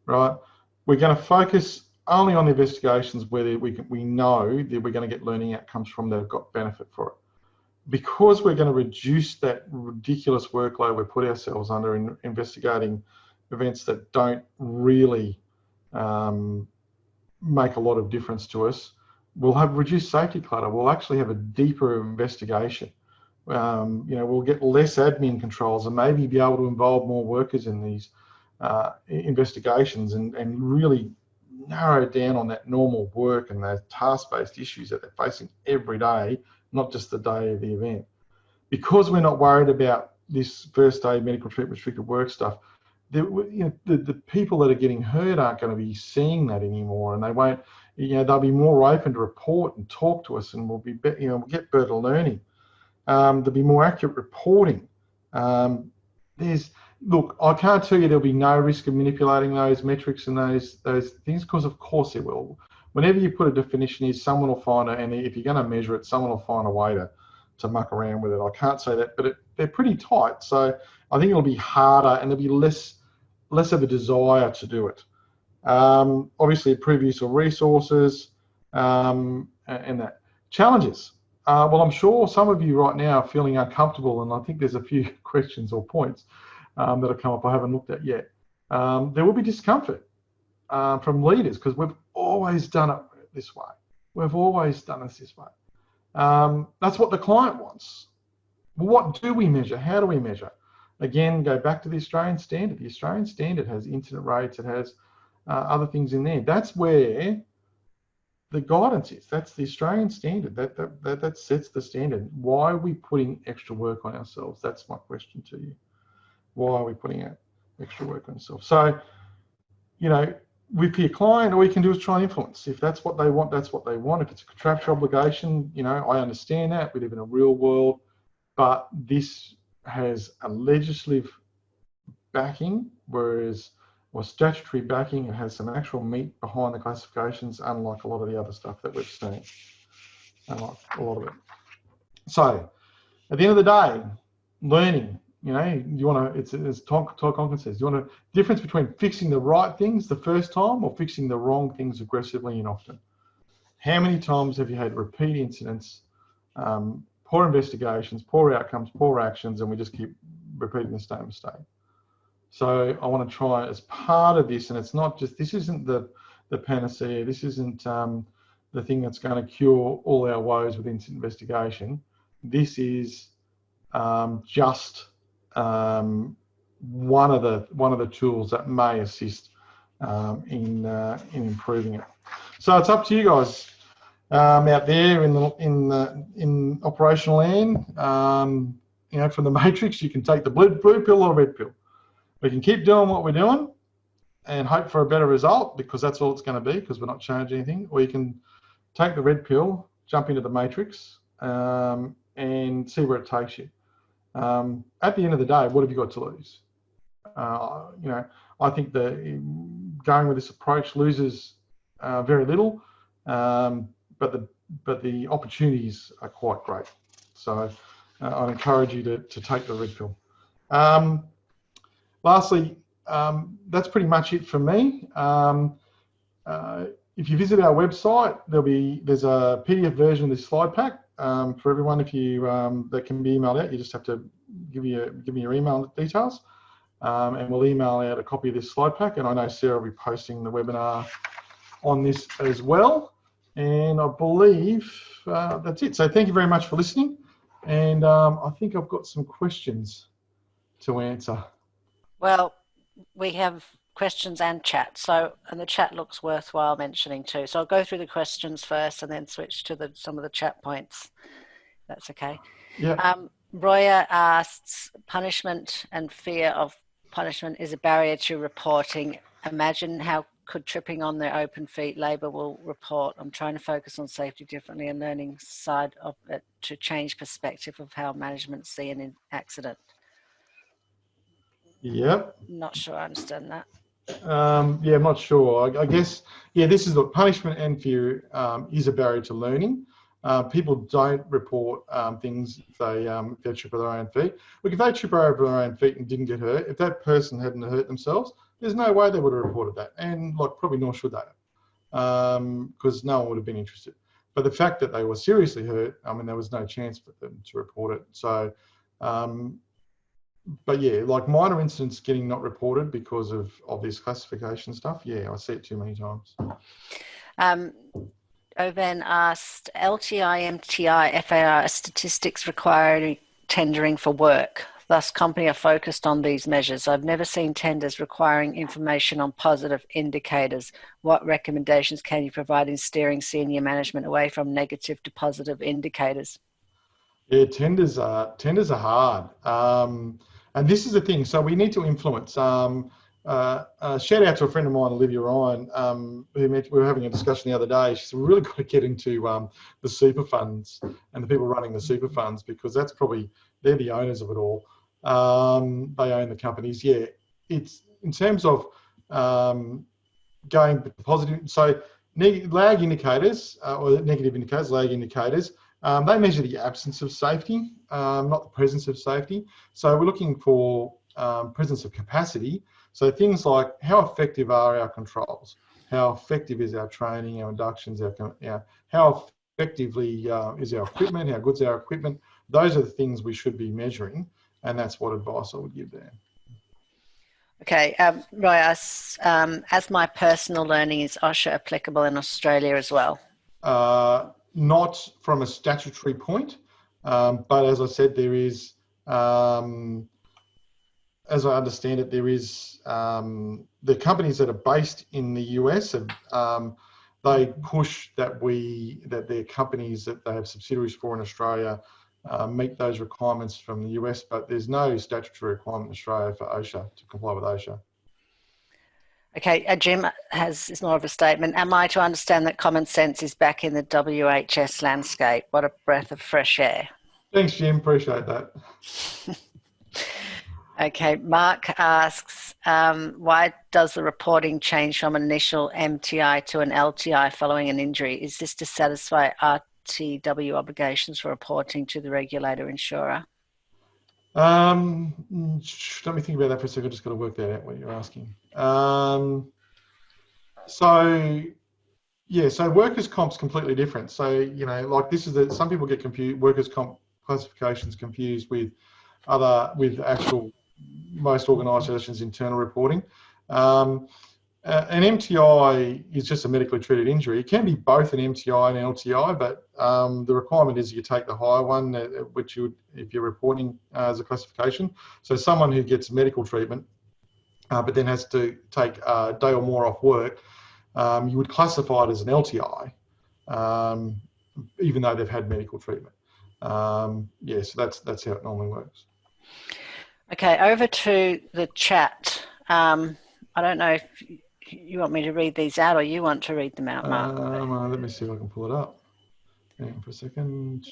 right? We're going to focus only on the investigations where we know that we're going to get learning outcomes from that have got benefit for it. Because we're going to reduce that ridiculous workload we put ourselves under in investigating events that don't really make a lot of difference to us, we'll have reduced safety clutter. We'll actually have a deeper investigation. We'll get less admin controls and maybe be able to involve more workers in these investigations and really narrow down on that normal work and those task-based issues that they're facing every day, not just the day of the event. Because we're not worried about this first aid, medical treatment, restricted work stuff, the people that are getting hurt aren't going to be seeing that anymore, and they won't. They'll be more open to report and talk to us, and we'll get better learning. There'll be more accurate reporting. Look, I can't tell you there'll be no risk of manipulating those metrics and those things, because of course there will. Whenever you put a definition in, someone will find it, and if you're going to measure it, someone will find a way to muck around with it. I can't say that, but they're pretty tight. So I think it'll be harder, and there'll be less of a desire to do it. Obviously, improve use of resources and that. Challenges. Well, I'm sure some of you right now are feeling uncomfortable, and I think there's a few questions or points that have come up I haven't looked at yet. There will be discomfort from leaders because we've always done it this way. We've always done it this way. That's what the client wants. Well, what do we measure? How do we measure? Again, go back to the Australian standard. The Australian standard has incident rates. It has other things in there. That's where the guidance is. That's the Australian standard. That sets the standard. Why are we putting extra work on ourselves? That's my question to you. Why are we putting out extra work on ourselves? So, with your client, all you can do is try and influence. If that's what they want, that's what they want. If it's a contractual obligation, I understand that. We live in a real world, but this has a legislative backing, whereas statutory backing, it has some actual meat behind the classifications, unlike a lot of the other stuff that we've seen. Unlike a lot of it. So, at the end of the day, learning. You want to, as Todd Conklin says, you want a difference between fixing the right things the first time or fixing the wrong things aggressively and often. How many times have you had repeat incidents, poor investigations, poor outcomes, poor actions, and we just keep repeating the same mistake? So I want to try as part of this, and it's not just, this isn't the panacea, this isn't the thing that's going to cure all our woes with incident investigation. This is just one of the tools that may assist in improving it. So it's up to you guys out there in operational land. From the matrix, you can take the blue pill or red pill. We can keep doing what we're doing and hope for a better result, because that's all it's going to be, because we're not changing anything. Or you can take the red pill, jump into the matrix, and see where it takes you. At the end of the day, what have you got to lose? I think going with this approach loses very little, but the opportunities are quite great. So I'd encourage you to take the red pill. Lastly, that's pretty much it for me. If you visit our website, there's a PDF version of this slide pack for everyone. If you that can be emailed out, you just have to give me your email details, and we'll email out a copy of this slide pack. And I know Sarah will be posting the webinar on this as well. And I believe that's it. So thank you very much for listening. And I think I've got some questions to answer. Well, we have questions and chat. And the chat looks worthwhile mentioning too. So I'll go through the questions first and then switch to some of the chat points. That's okay. Yeah. Roya asks, punishment and fear of punishment is a barrier to reporting. Imagine how could tripping on their open feet labour will report. I'm trying to focus on safety differently and learning side of it to change perspective of how management see an accident. Yep. Not sure I understand that. Yeah, I'm not sure. I guess, yeah, this is the punishment and fear is a barrier to learning. People don't report things if they trip over their own feet. Look, if they trip over their own feet and didn't get hurt, if that person hadn't hurt themselves, there's no way they would have reported that. And probably nor should they, because no one would have been interested. But the fact that they were seriously hurt, I mean, there was no chance for them to report it. So, but yeah, minor incidents getting not reported because of this classification stuff. Yeah, I see it too many times. Oven asked, LTI, MTI, FAR statistics require tendering for work. Thus, companies are focused on these measures. I've never seen tenders requiring information on positive indicators. What recommendations can you provide in steering senior management away from negative to positive indicators? Yeah, tenders are hard. And this is the thing. So we need to influence. Shout out to a friend of mine, Olivia Ryan, who we were having a discussion the other day. She's really got to get into the super funds and the people running the super funds, because they're the owners of it all. They own the companies. Yeah, it's in terms of going positive. So lag indicators or negative indicators, lag indicators. They measure the absence of safety, not the presence of safety. So we're looking for presence of capacity. So things like, how effective are our controls? How effective is our training, our inductions, how effectively is our equipment? How good's our equipment? Those are the things we should be measuring, and that's what advice I would give there. Okay, Roy, as my personal learning, is OSHA applicable in Australia as well? Not from a statutory point, but as I said, there is, as I understand it, there is the companies that are based in the US, they push that their companies that they have subsidiaries for in Australia meet those requirements from the US, but there's no statutory requirement in Australia for OSHA to comply with OSHA. Okay, Jim is more of a statement. Am I to understand that common sense is back in the WHS landscape? What a breath of fresh air. Thanks, Jim. Appreciate that. Okay, Mark asks, why does the reporting change from an initial MTI to an LTI following an injury? Is this to satisfy RTW obligations for reporting to the regulator insurer? Let me think about that for a second. I've just got to work that out, what you're asking. So workers' comp's completely different. So, some people get confused, workers' comp classifications confused with most organisations' internal reporting. An MTI is just a medically treated injury. It can be both an MTI and an LTI, but the requirement is you take the higher one, which if you're reporting as a classification. So someone who gets medical treatment, but then has to take a day or more off work, you would classify it as an LTI, even though they've had medical treatment. So that's how it normally works. Okay, over to the chat. I don't know if you want me to read these out or you want to read them out, Mark. Let me see if I can pull it up. Hang on for a second.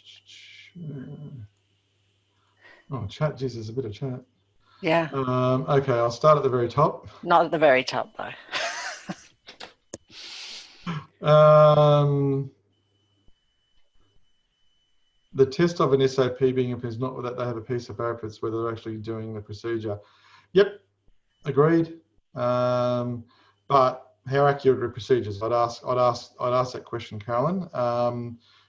Chat, geez, there's a bit of chat. Yeah. Okay, I'll start at the very top. Not at the very top, though. The test of an SOP being is not that they have a piece of paper, it's whether they're actually doing the procedure. Yep, agreed. But how accurate are procedures? I'd ask that question, Carolyn.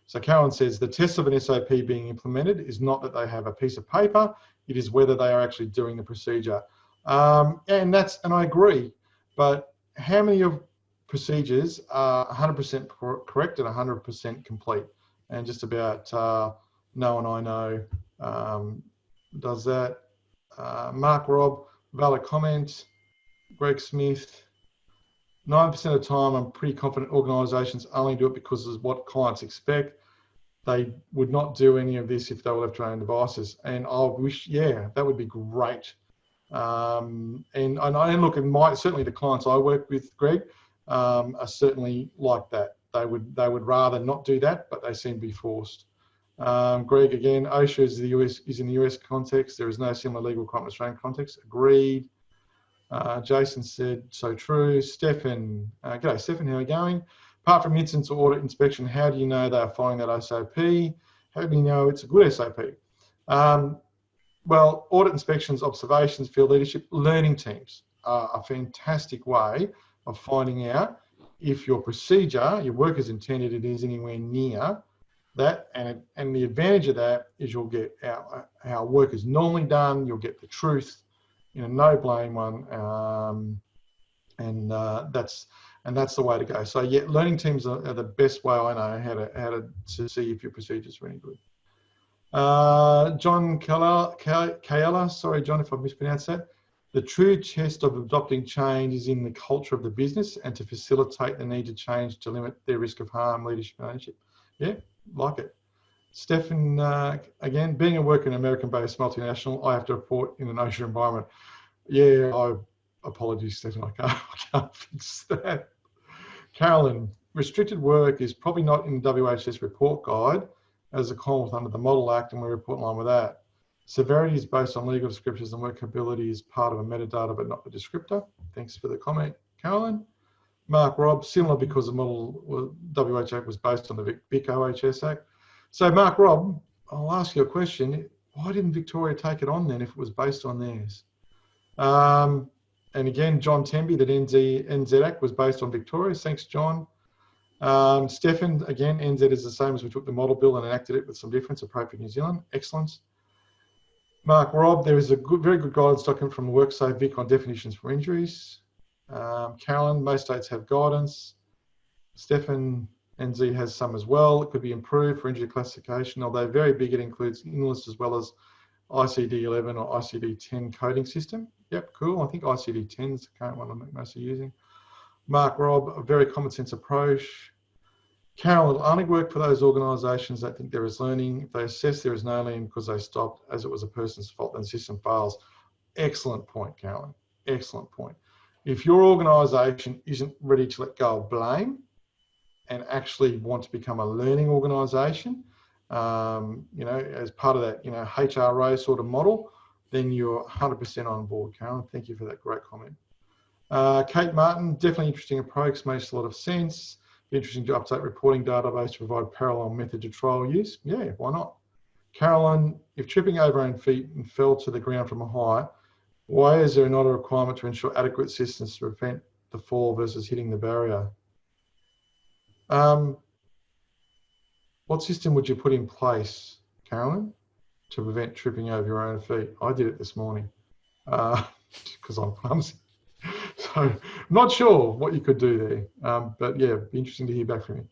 So Carolyn says the test of an SOP being implemented is not that they have a piece of paper, it is whether they are actually doing the procedure. And I agree, but how many of procedures are 100% correct and 100% complete? And just about no one I know does that. Mark Rob, valid comment. Greg Smith, 9% of the time I'm pretty confident organisations only do it because of what clients expect. They would not do any of this if they were left to their own devices. And I wish, yeah, that would be great. And look, certainly the clients I work with, Greg, are certainly like that. They would rather not do that, but they seem to be forced. Greg, again, OSHA is in the US context. There is no similar legal requirement in Australian context. Agreed. Jason said, so true. Stefan, g'day Stefan, how are you going? Apart from instance or audit inspection, how do you know they are following that SOP? How do you know it's a good SOP? Well, audit inspections, observations, field leadership, learning teams are a fantastic way of finding out if your procedure, your work as intended, it is anywhere near that. And the advantage of that is you'll get how work is normally done, you'll get the truth in a no blame one, and that's the way to go. So yeah, learning teams are the best way I know how to see if your procedure is really good. John Kaela, sorry John if I mispronounced that. The true test of adopting change is in the culture of the business and to facilitate the need to change to limit their risk of harm, leadership and ownership. Yeah, like it. Stefan, again, being a worker in an American-based multinational, I have to report in an OSHA environment. Yeah, apologies, Stefan, I can't fix that. Carolyn, restricted work is probably not in the WHS report guide as a Commonwealth under the Model Act, and we report in line with that. Severity is based on legal descriptors and workability is part of a metadata but not the descriptor. Thanks for the comment, Carolyn. Mark Rob, similar because the model WHO was based on the Vic OHS Act. So Mark Rob, I'll ask you a question. Why didn't Victoria take it on then if it was based on theirs? And again, John Temby, that NZ Act was based on Victoria's. Thanks, John. Stefan, again, NZ is the same as we took the model bill and enacted it with some difference, appropriate New Zealand. Excellent. Mark Rob, there is a very good guidance document from WorkSafe Vic on definitions for injuries. Carolyn, most states have guidance. Stefan, NZ has some as well. It could be improved for injury classification, although very big, it includes INLIS as well as ICD-11 or ICD-10 coding system. Yep, cool. I think ICD-10 is the current one I'm mostly using. Mark Rob, a very common sense approach. Carol, it'll only work for those organisations that think there is learning. If they assess there is no learning because they stopped as it was a person's fault, then the system fails. Excellent point, Carolyn. Excellent point. If your organisation isn't ready to let go of blame and actually want to become a learning organisation, as part of that, HRO sort of model, then you're 100% on board, Carolyn. Thank you for that great comment. Kate Martin, definitely interesting approach, makes a lot of sense. Be interesting to update reporting database to provide parallel method to trial use. Yeah, why not? Carolyn, if tripping over own feet and fell to the ground from a height, why is there not a requirement to ensure adequate assistance to prevent the fall versus hitting the barrier? What system would you put in place, Carolyn, to prevent tripping over your own feet? I did it this morning because I'm clumsy. So I'm not sure what you could do there, but yeah, be interesting to hear back from you.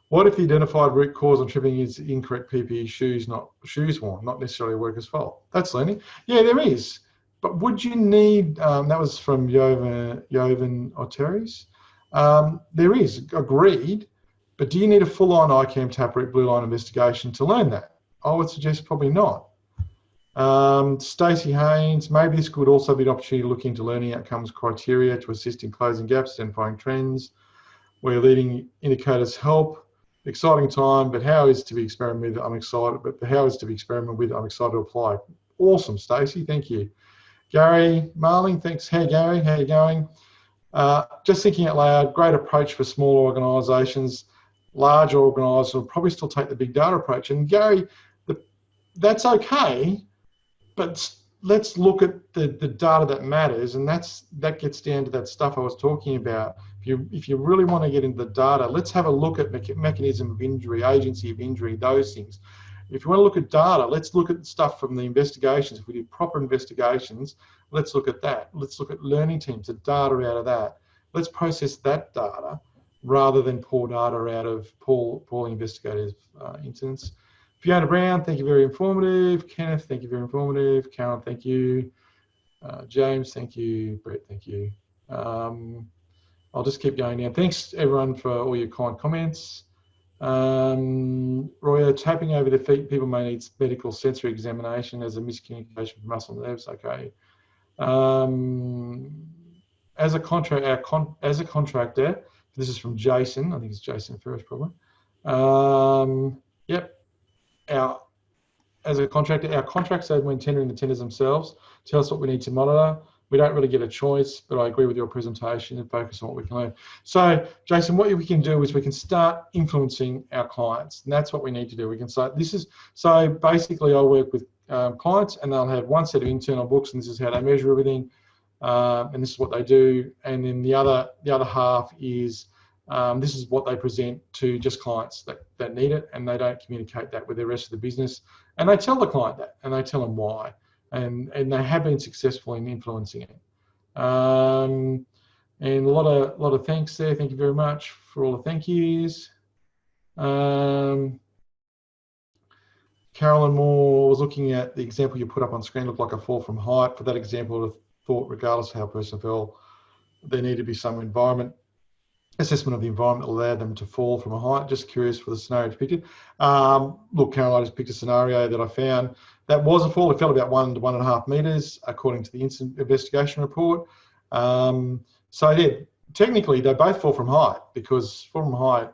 What if the identified root cause on tripping is incorrect PPE shoes worn, not necessarily a worker's fault? That's learning. Yeah, there is. But would you need, that was from Jovan Oteris. There is, agreed, but do you need a full-on ICAM taproot blue line investigation to learn that? I would suggest probably not. Stacey Haynes, maybe this could also be an opportunity to look into learning outcomes criteria to assist in closing gaps, identifying trends, where leading indicators help. Exciting time, but how is to be experimented with? I'm excited, but the how is to be experimented with, I'm excited to apply. Awesome, Stacey, thank you. Gary Marling, thanks. Hey Gary, how you going? Just thinking out loud, great approach for small organisations. Large organisations will probably still take the big data approach. And Gary, that's okay, but let's look at the data that matters, and that gets down to that stuff I was talking about. If you really want to get into the data, let's have a look at mechanism of injury, agency of injury, those things. If you want to look at data, let's look at stuff from the investigations. If we do proper investigations, let's look at that. Let's look at learning teams, the data out of that. Let's process that data rather than pull data out of poorly investigative incidents. Fiona Brown, thank you, very informative. Kenneth, thank you, very informative. Karen, thank you. James, thank you. Brett, thank you. I'll just keep going now. Thanks everyone for all your kind comments. Roya, tapping over the feet, people may need medical sensory examination as a miscommunication from muscle nerves. Okay. As a contractor, this is from Jason. I think it's Jason first, probably. Yep. As a contractor, our contracts when tendering the tenders themselves tell us what we need to monitor. We don't really get a choice, but I agree with your presentation and focus on what we can learn. So, Jason, what we can do is we can start influencing our clients, and that's what we need to do. We can start. So basically, I work with clients, and they'll have one set of internal books, and this is how they measure everything, and this is what they do. And then the other half is this is what they present to just clients that need it, and they don't communicate that with the rest of the business. And they tell the client that, and they tell them why. And they have been successful in influencing it. And a lot of thanks there. Thank you very much for all the thank yous. Carolyn Moore was looking at the example you put up on screen, looked like a fall from height. For that example, I would have thought, regardless of how a person fell, there needed to be some assessment of the environment that allowed them to fall from a height. Just curious for the scenario depicted. Look, Carol, I just picked a scenario that I found. That was a fall. It fell about 1 to 1.5 metres, according to the incident investigation report. So yeah, technically they both fall from height, because fall from height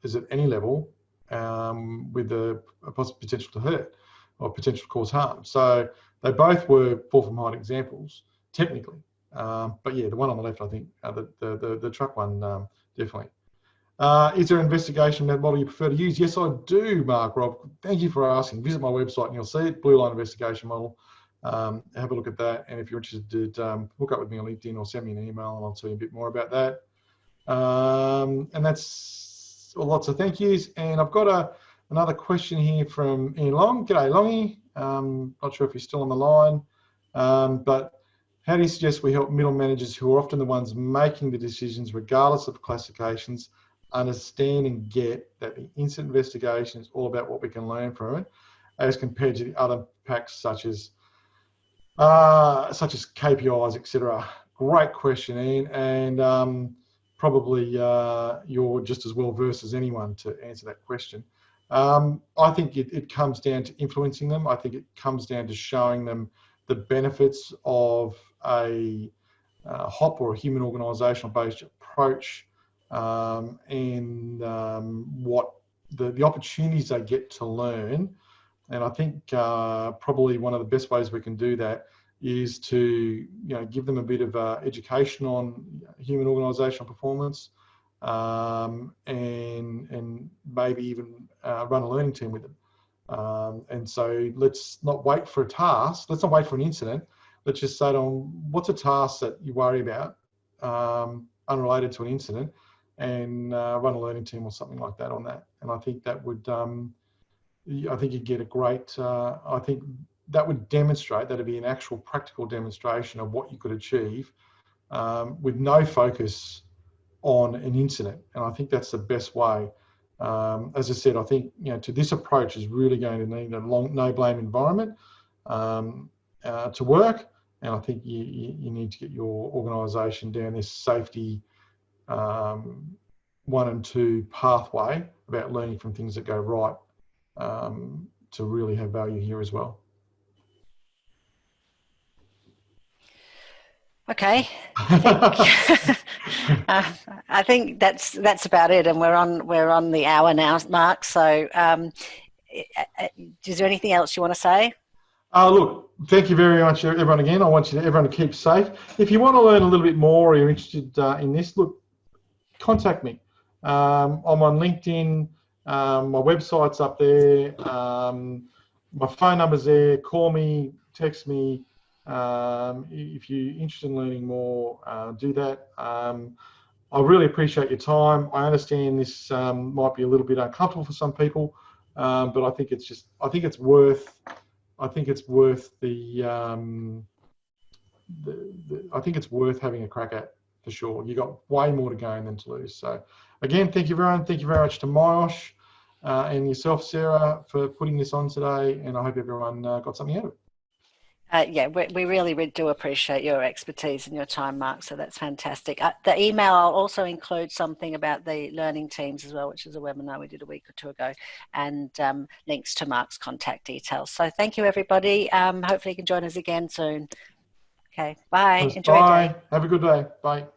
is at any level with a possible potential to hurt or potential to cause harm. So they both were fall from height examples, technically. But yeah, the one on the left, I think, the truck one, definitely. Is there an investigation model you prefer to use? Yes, I do, Mark Rob. Thank you for asking. Visit my website and you'll see it, Blue Line Investigation Model. Have a look at that. And if you're interested, hook up with me on LinkedIn or send me an email and I'll tell you a bit more about that. And that's lots of thank yous. And I've got another question here from Ian Long. G'day, Longy. Not sure if you're still on the line, but how do you suggest we help middle managers, who are often the ones making the decisions, regardless of classifications, understand and get that the incident investigation is all about what we can learn from it, as compared to the other packs such as KPIs, etc. Great question, Ian, and probably you're just as well versed as anyone to answer that question. I think it comes down to influencing them. I think it comes down to showing them the benefits of a HOP or a human organisational based approach, and what the opportunities they get to learn. And I think probably one of the best ways we can do that is to give them a bit of education on human organisational performance, and maybe even run a learning team with them. And so let's not wait for a task. Let's not wait for an incident. Let's just say to them, what's a task that you worry about unrelated to an incident, and run a learning team or something like that on that. And I think that would, I think you'd get a great, I think that would demonstrate, that'd be an actual practical demonstration of what you could achieve with no focus on an incident. And I think that's the best way. As I said, I think to this approach is really going to need a no blame environment to work, and I think you need to get your organisation down this safety 1 and 2 pathway about learning from things that go right to really have value here as well. Okay, I think that's about it, and we're on the hour now, Mark. So, is there anything else you want to say? Look, thank you very much, everyone. Again, I want everyone to keep safe. If you want to learn a little bit more, or you're interested in this, look, contact me. I'm on LinkedIn. My website's up there. My phone number's there. Call me, text me. If you're interested in learning more, do that. I really appreciate your time. I understand this might be a little bit uncomfortable for some people, but I think it's worth having a crack at, for sure. You got way more to gain than to lose. So again, thank you everyone. Thank you very much to Myosh and yourself, Sarah, for putting this on today, and I hope everyone got something out of it. Yeah, we really do appreciate your expertise and your time, Mark, so that's fantastic. The email, I'll also include something about the learning teams as well, which is a webinar we did a week or two ago, and links to Mark's contact details. So thank you, everybody. Hopefully you can join us again soon. Okay, bye. Enjoy your day. Have a good day. Bye.